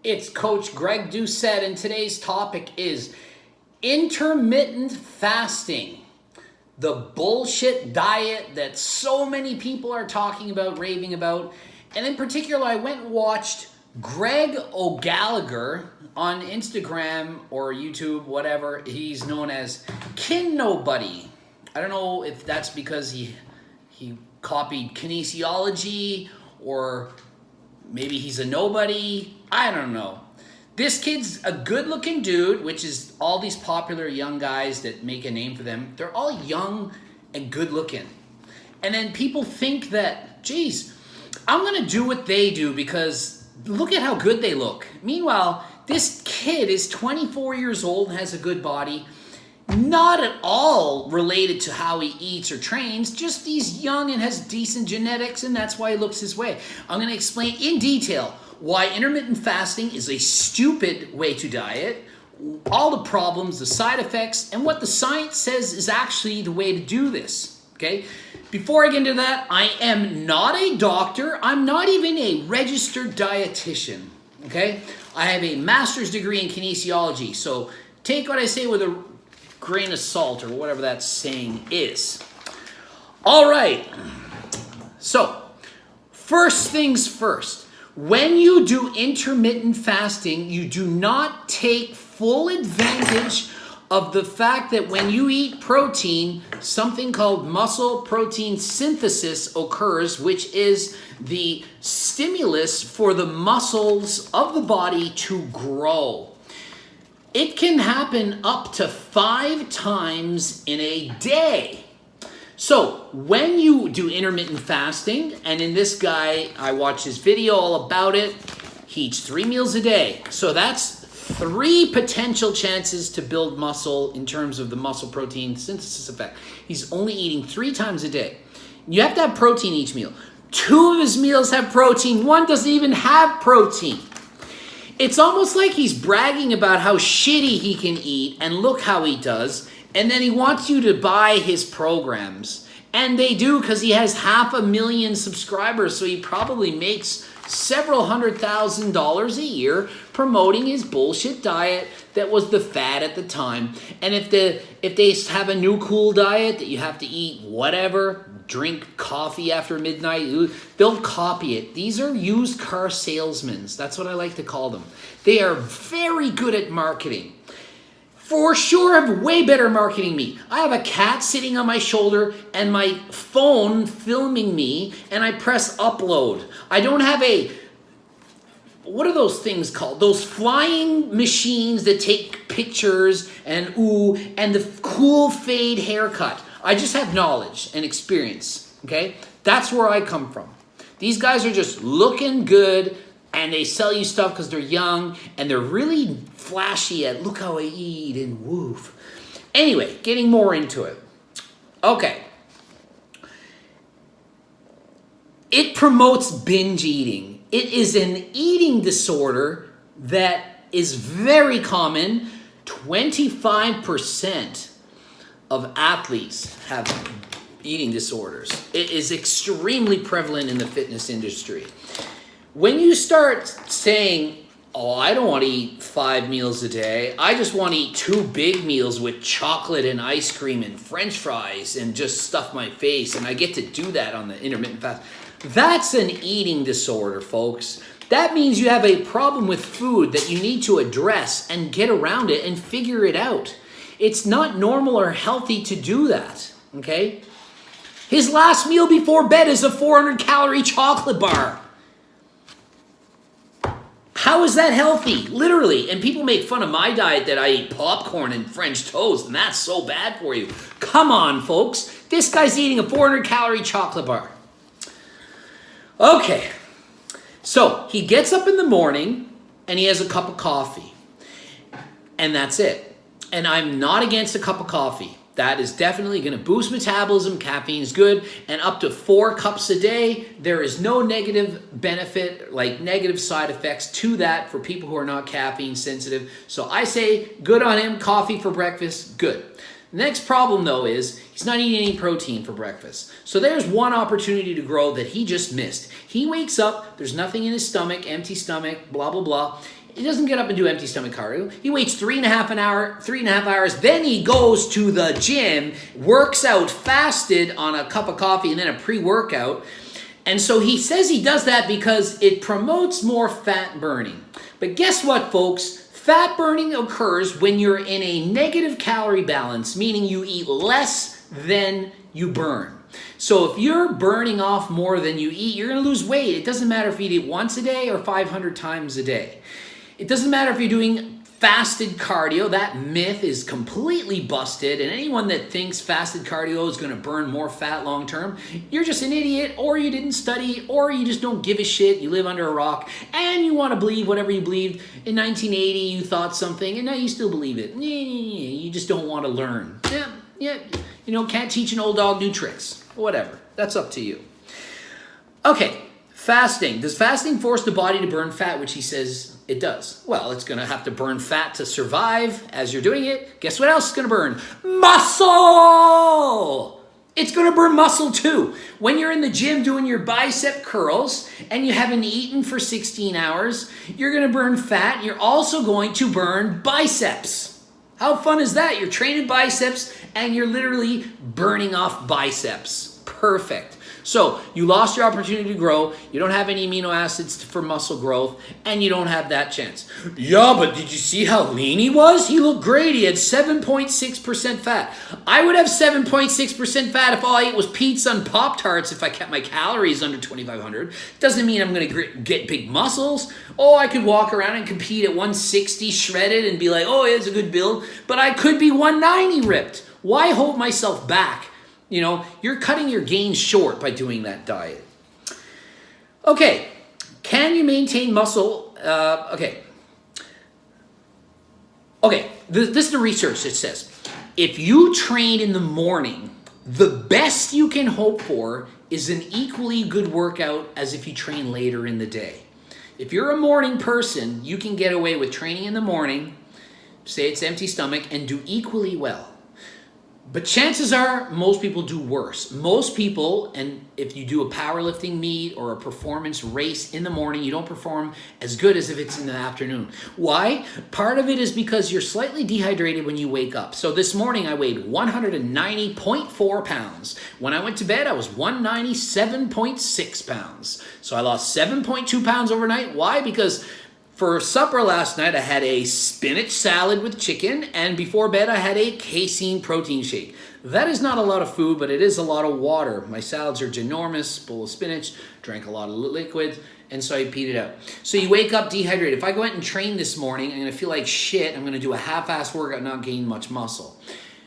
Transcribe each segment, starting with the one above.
It's Coach Greg Doucette, and today's topic is intermittent fasting. The bullshit diet that so many people are talking about, raving about. And in particular, I went and watched Greg O'Gallagher on Instagram or YouTube, whatever. He's known as Kinobody. I don't know if that's because he copied kinesiology or maybe he's a nobody. I don't know. This kid's a good-looking dude, which is all these popular young guys that make a name for them. They're all young and good-looking. And then people think that, geez, I'm going to do what they do because look at how good they look. Meanwhile, this kid is 24 years old and has a good body. Not at all related to how he eats or trains, just he's young and has decent genetics, and that's why he looks his way. I'm going to explain in detail why intermittent fasting is a stupid way to diet, all the problems, the side effects, and what the science says is actually the way to do this, okay? Before I get into that, I am not a doctor. I'm not even a registered dietitian, okay? I have a master's degree in kinesiology, so take what I say with a grain of salt or whatever that saying is. All right. So, first things first. When you do intermittent fasting, you do not take full advantage of the fact that when you eat protein, something called muscle protein synthesis occurs, which is the stimulus for the muscles of the body to grow. It can happen up to 5 times in a day. So when you do intermittent fasting, and in this guy, I watched his video all about it, he eats 3 meals a day. So that's 3 potential chances to build muscle in terms of the muscle protein synthesis effect. He's only eating 3 times a day. You have to have protein each meal. 2 of his meals have protein. 1 doesn't even have protein. It's almost like he's bragging about how shitty he can eat and look how he does, and then he wants you to buy his programs. And they do because he has 500,000 subscribers, so he probably makes several $100,000 a year promoting his bullshit diet that was the fad at the time. And if they have a new cool diet that you have to eat whatever, drink coffee after midnight, they'll copy it. These are used car salesmen. That's what I like to call them. They are very good at marketing. For sure have way better marketing than me. I have a cat sitting on my shoulder and my phone filming me, and I press upload. I don't have what are those things called? Those flying machines that take pictures and the cool fade haircut. I just have knowledge and experience, okay? That's where I come from. These guys are just looking good, and they sell you stuff because they're young, and they're really flashy at look how I eat and woof. Anyway, getting more into it. Okay. It promotes binge eating. It is an eating disorder that is very common. 25% of athletes have eating disorders. It is extremely prevalent in the fitness industry. When you start saying, oh, I don't want to eat 5 meals a day, I just want to eat 2 big meals with chocolate and ice cream and french fries and just stuff my face, and I get to do that on the intermittent fast, that's an eating disorder, folks. That means you have a problem with food that you need to address and get around it and figure it out. It's not normal or healthy to do that, okay? His last meal before bed is a 400-calorie chocolate bar. How is that healthy? Literally. And people make fun of my diet that I eat popcorn and French toast, and that's so bad for you. Come on, folks. This guy's eating a 400-calorie chocolate bar. Okay. So he gets up in the morning, and he has a cup of coffee. And that's it. And I'm not against a cup of coffee. That is definitely going to boost metabolism. Caffeine is good. And up to 4 cups a day, there is no negative benefit, like negative side effects to that for people who are not caffeine sensitive. So I say good on him. Coffee for breakfast, good. The next problem, though, is he's not eating any protein for breakfast. So there's one opportunity to grow that he just missed. He wakes up, there's nothing in his stomach, empty stomach, blah, blah, blah. He doesn't get up and do empty stomach cardio. He waits 3.5 hours. Then he goes to the gym, works out fasted on a cup of coffee and then a pre-workout. And so he says he does that because it promotes more fat burning. But guess what, folks? Fat burning occurs when you're in a negative calorie balance, meaning you eat less than you burn. So if you're burning off more than you eat, you're going to lose weight. It doesn't matter if you eat once a day or 500 times a day. It doesn't matter if you're doing fasted cardio. That myth is completely busted. And anyone that thinks fasted cardio is going to burn more fat long term, you're just an idiot, or you didn't study, or you just don't give a shit. You live under a rock and you want to believe whatever you believed. In 1980, you thought something and now you still believe it. You just don't want to learn. Yeah. Can't teach an old dog new tricks. Whatever. That's up to you. Okay. Fasting. Does fasting force the body to burn fat, which he says it does? Well, it's going to have to burn fat to survive as you're doing it. Guess what else is going to burn? Muscle! It's going to burn muscle too. When you're in the gym doing your bicep curls and you haven't eaten for 16 hours, you're going to burn fat. You're also going to burn biceps. How fun is that? You're training biceps and you're literally burning off biceps. Perfect. So you lost your opportunity to grow. You don't have any amino acids for muscle growth, and you don't have that chance. Yeah, but did you see how lean he was? He looked great. He had 7.6% fat. I would have 7.6% fat if all I ate was pizza and Pop-Tarts if I kept my calories under 2,500. Doesn't mean I'm going to get big muscles. Oh, I could walk around and compete at 160 shredded and be like, oh, it's a good build. But I could be 190 ripped. Why hold myself back? You're cutting your gains short by doing that diet. Okay, can you maintain muscle? Okay, this is the research that says, if you train in the morning, the best you can hope for is an equally good workout as if you train later in the day. If you're a morning person, you can get away with training in the morning, say it's empty stomach, and do equally well. But chances are most people do worse. Most people, and if you do a powerlifting meet or a performance race in the morning, you don't perform as good as if it's in the afternoon. Why? Part of it is because you're slightly dehydrated when you wake up. So this morning I weighed 190.4 pounds. When I went to bed, I was 197.6 pounds. So I lost 7.2 pounds overnight. Why? Because for supper last night, I had a spinach salad with chicken, and before bed, I had a casein protein shake. That is not a lot of food, but it is a lot of water. My salads are ginormous, bowl of spinach, drank a lot of liquids, and so I peed it out. So you wake up dehydrated. If I go out and train this morning, I'm going to feel like shit. I'm going to do a half-ass workout and not gain much muscle.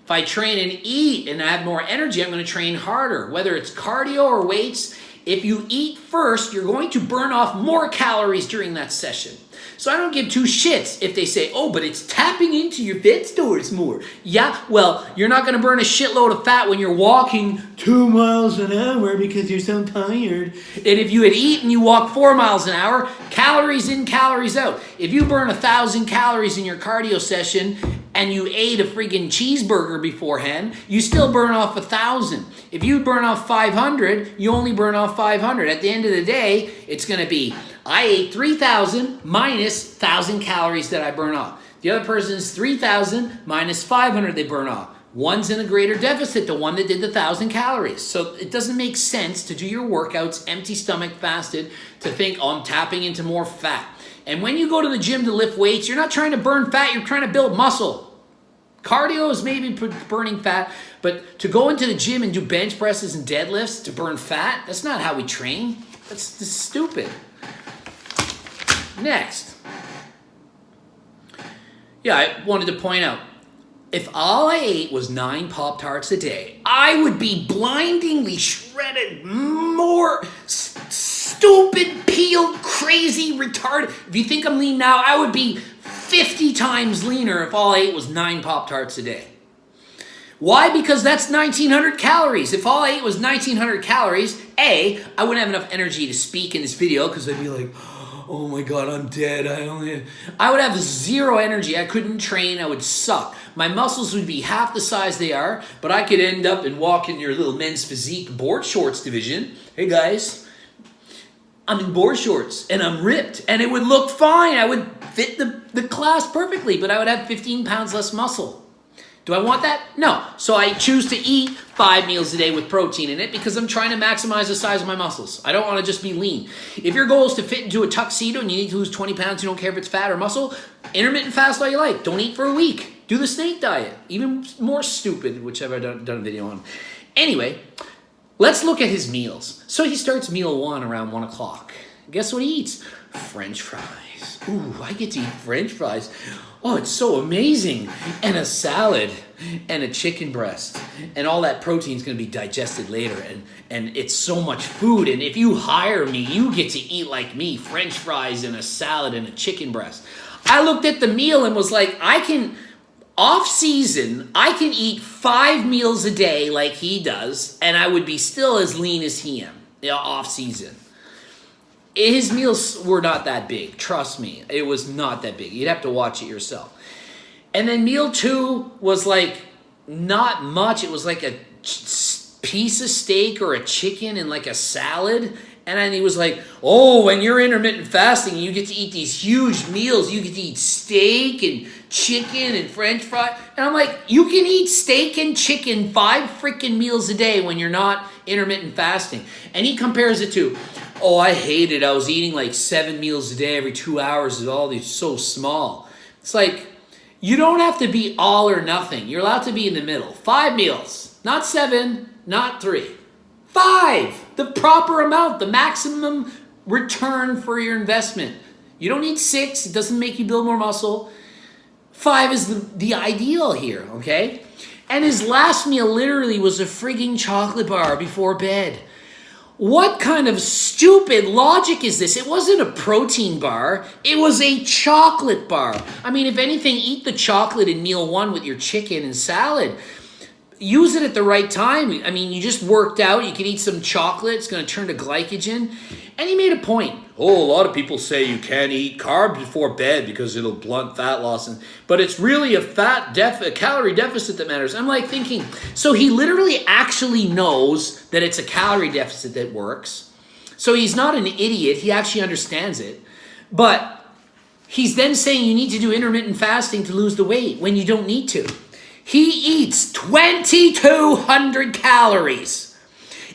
If I train and eat and I have more energy, I'm going to train harder, whether it's cardio or weights. If you eat first, you're going to burn off more calories during that session. So I don't give two shits if they say, oh, but it's tapping into your fat stores more. Yeah, well, you're not going to burn a shitload of fat when you're walking 2 miles an hour because you're so tired. And if you had eaten, you walk 4 miles an hour, calories in, calories out. If you burn 1,000 calories in your cardio session and you ate a freaking cheeseburger beforehand, you still burn off 1,000. If you burn off 500, you only burn off 500. At the end of the day, it's going to be, I ate 3,000 minus 1,000 calories that I burn off. The other person's 3,000 minus 500 they burn off. One's in a greater deficit, the one that did the 1,000 calories. So it doesn't make sense to do your workouts empty stomach fasted to think, oh, I'm tapping into more fat. And when you go to the gym to lift weights, you're not trying to burn fat, you're trying to build muscle. Cardio is maybe burning fat, but to go into the gym and do bench presses and deadlifts to burn fat, that's not how we train. That's stupid. Next. Yeah, I wanted to point out, if all I ate was 9 Pop-Tarts a day, I would be blindingly shredded, more stupid, peeled, crazy, retarded. If you think I'm lean now, I would be 50 times leaner if all I ate was 9 Pop-Tarts a day. Why? Because that's 1,900 calories. If all I ate was 1,900 calories, I wouldn't have enough energy to speak in this video because I'd be like, oh my God, I'm dead. I would have zero energy. I couldn't train. I would suck. My muscles would be half the size they are, but I could end up and walk in your little men's physique board shorts division. Hey guys, I'm in board shorts and I'm ripped and it would look fine. I would fit the class perfectly, but I would have 15 pounds less muscle. Do I want that? No. So I choose to eat 5 meals a day with protein in it because I'm trying to maximize the size of my muscles. I don't want to just be lean. If your goal is to fit into a tuxedo and you need to lose 20 pounds, you don't care if it's fat or muscle, intermittent fast all you like. Don't eat for a week. Do the snake diet. Even more stupid, which I've done a video on. Anyway, let's look at his meals. So he starts meal 1 around 1 o'clock. Guess what he eats? French fries. Ooh, I get to eat French fries. Oh, it's so amazing. And a salad and a chicken breast. And all that protein is going to be digested later. And it's so much food. And if you hire me, you get to eat like me. French fries and a salad and a chicken breast. I looked at the meal and was like, off season, I can eat 5 meals a day like he does. And I would be still as lean as he am, off season. His meals were not that big. Trust me, it was not that big. You'd have to watch it yourself. And then meal 2 was like not much. It was like a piece of steak or a chicken and like a salad. And then he was like, oh, when you're intermittent fasting, you get to eat these huge meals. You get to eat steak and chicken and French fries. And I'm like, you can eat steak and chicken 5 freaking meals a day when you're not intermittent fasting. And he compares it to, oh, I hate it. I was eating like 7 meals a day every 2 hours. And all these so small. It's like, you don't have to be all or nothing. You're allowed to be in the middle. 5 meals, not 7, not 3. 5, the proper amount, the maximum return for your investment. You don't need 6. It doesn't make you build more muscle. 5 is the ideal here, okay? And his last meal literally was a frigging chocolate bar before bed. What kind of stupid logic is this? It wasn't a protein bar. It was a chocolate bar. I mean, if anything, eat the chocolate in meal 1 with your chicken and salad. Use it at the right time. I mean, you just worked out. You can eat some chocolate. It's going to turn to glycogen. And he made a point. Oh, a lot of people say you can't eat carbs before bed because it'll blunt fat loss. But it's really a calorie deficit that matters. I'm like thinking, so he literally actually knows that it's a calorie deficit that works. So he's not an idiot. He actually understands it. But he's then saying you need to do intermittent fasting to lose the weight when you don't need to. He eats 2,200 calories.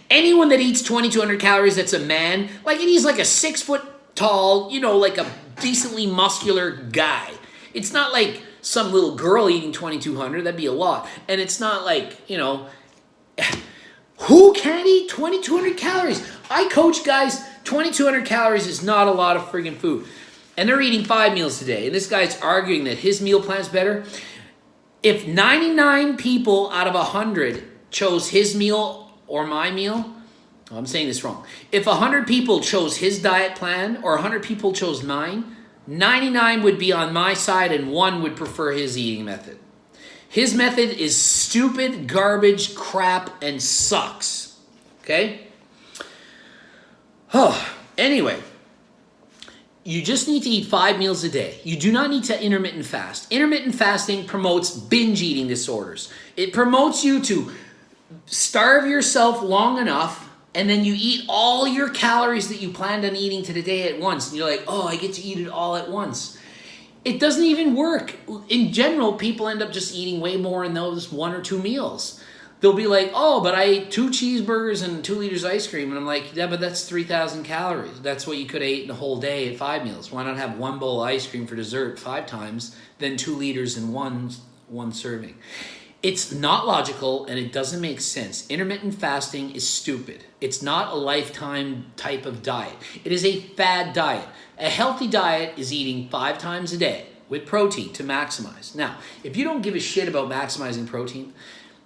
Anyone that eats 2,200 calories that's a man, like, and he's like a 6 foot tall, like a decently muscular guy. It's not like some little girl eating 2,200. That'd be a lot. And it's not like, who can't eat 2,200 calories? I coach guys, 2,200 calories is not a lot of friggin' food. And they're eating 5 meals a day. And this guy's arguing that his meal plan's better. If 99 people out of 100 chose his meal or my meal, I'm saying this wrong. If 100 people chose his diet plan or 100 people chose mine, 99 would be on my side and 1 would prefer his eating method. His method is stupid, garbage, crap, and sucks. Okay? Anyway. You just need to eat 5 meals a day. You do not need to intermittent fast. Intermittent fasting promotes binge eating disorders. It promotes you to starve yourself long enough and then you eat all your calories that you planned on eating to the day at once. And you're like, oh, I get to eat it all at once. It doesn't even work. In general, people end up just eating way more in those 1 or 2 meals. They'll be like, oh, but I ate 2 cheeseburgers and 2 liters of ice cream. And I'm like, yeah, but that's 3,000 calories. That's what you could have eaten in a whole day at 5 meals. Why not have 1 bowl of ice cream for dessert 5 times, then 2 liters in one serving? It's not logical and it doesn't make sense. Intermittent fasting is stupid. It's not a lifetime type of diet. It is a fad diet. A healthy diet is eating 5 times a day with protein to maximize. Now, if you don't give a shit about maximizing protein,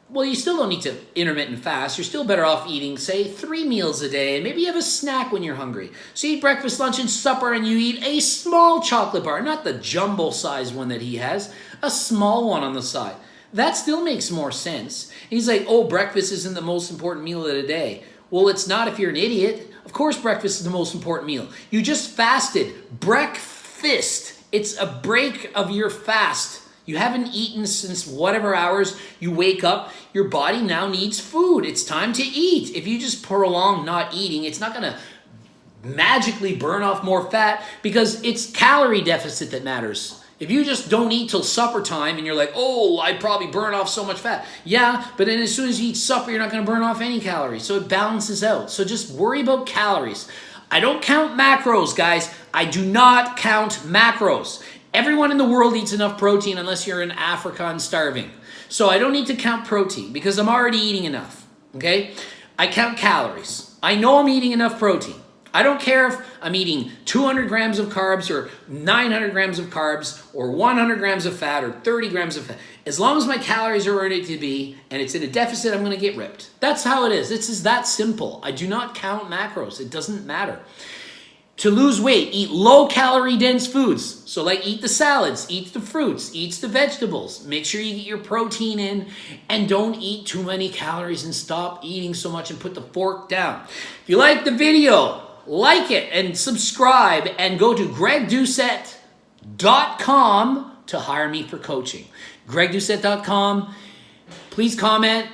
well, you still don't need to intermittent fast. You're still better off eating, say, 3 meals a day, and maybe you have a snack when you're hungry. So you eat breakfast, lunch, and supper, and you eat a small chocolate bar, not the jumbo-sized one that he has, a small one on the side. That still makes more sense. And he's like, oh, breakfast isn't the most important meal of the day. Well, it's not if you're an idiot. Of course breakfast is the most important meal. You just fasted. Breakfast. It's a break of your fast. You haven't eaten since whatever hours you wake up. Your body now needs food. It's time to eat. If you just prolong not eating, it's not going to magically burn off more fat because it's calorie deficit that matters. If you just don't eat till supper time and you're like, oh, I probably burn off so much fat. Yeah, but then as soon as you eat supper, you're not going to burn off any calories. So it balances out. So just worry about calories. I don't count macros, guys. I do not count macros. Everyone in the world eats enough protein unless you're in Africa and starving. So I don't need to count protein because I'm already eating enough, okay? I count calories. I know I'm eating enough protein. I don't care if I'm eating 200 grams of carbs or 900 grams of carbs or 100 grams of fat or 30 grams of fat. As long as my calories are where they need to be and it's in a deficit, I'm going to get ripped. That's how it is. This is that simple. I do not count macros. It doesn't matter. To lose weight, eat low-calorie dense foods. So like eat the salads, eat the fruits, eat the vegetables. Make sure you get your protein in and don't eat too many calories and stop eating so much and put the fork down. If you like the video, like it and subscribe and go to gregdoucette.com to hire me for coaching. gregdoucette.com. Please comment.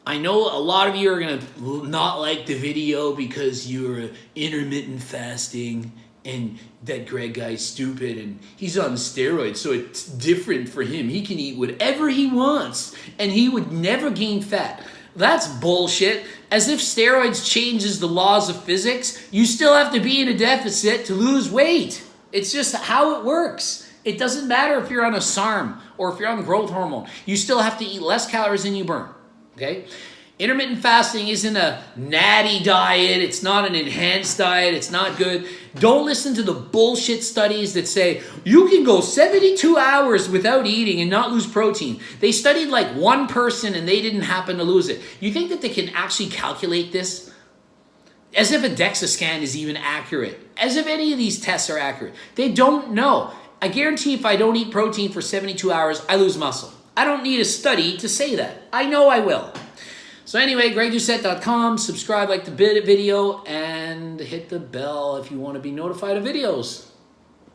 I know a lot of you are going to not like the video because you're intermittent fasting and that Greg guy's stupid and he's on steroids, so it's different for him. He can eat whatever he wants and he would never gain fat. That's bullshit. As if steroids changes the laws of physics. You still have to be in a deficit to lose weight. It's just how it works. It doesn't matter if you're on a SARM or if you're on growth hormone. You still have to eat less calories than you burn. Okay? Intermittent fasting isn't a natty diet. It's not an enhanced diet. It's not good. Don't listen to the bullshit studies that say you can go 72 hours without eating and not lose protein. They studied like one person and they didn't happen to lose it. You think that they can actually calculate this? As if a DEXA scan is even accurate. As if any of these tests are accurate. They don't know. I guarantee if I don't eat protein for 72 hours, I lose muscle. I don't need a study to say that. I know I will. So anyway, gregdoucette.com, subscribe, like the video, and hit the bell if you want to be notified of videos.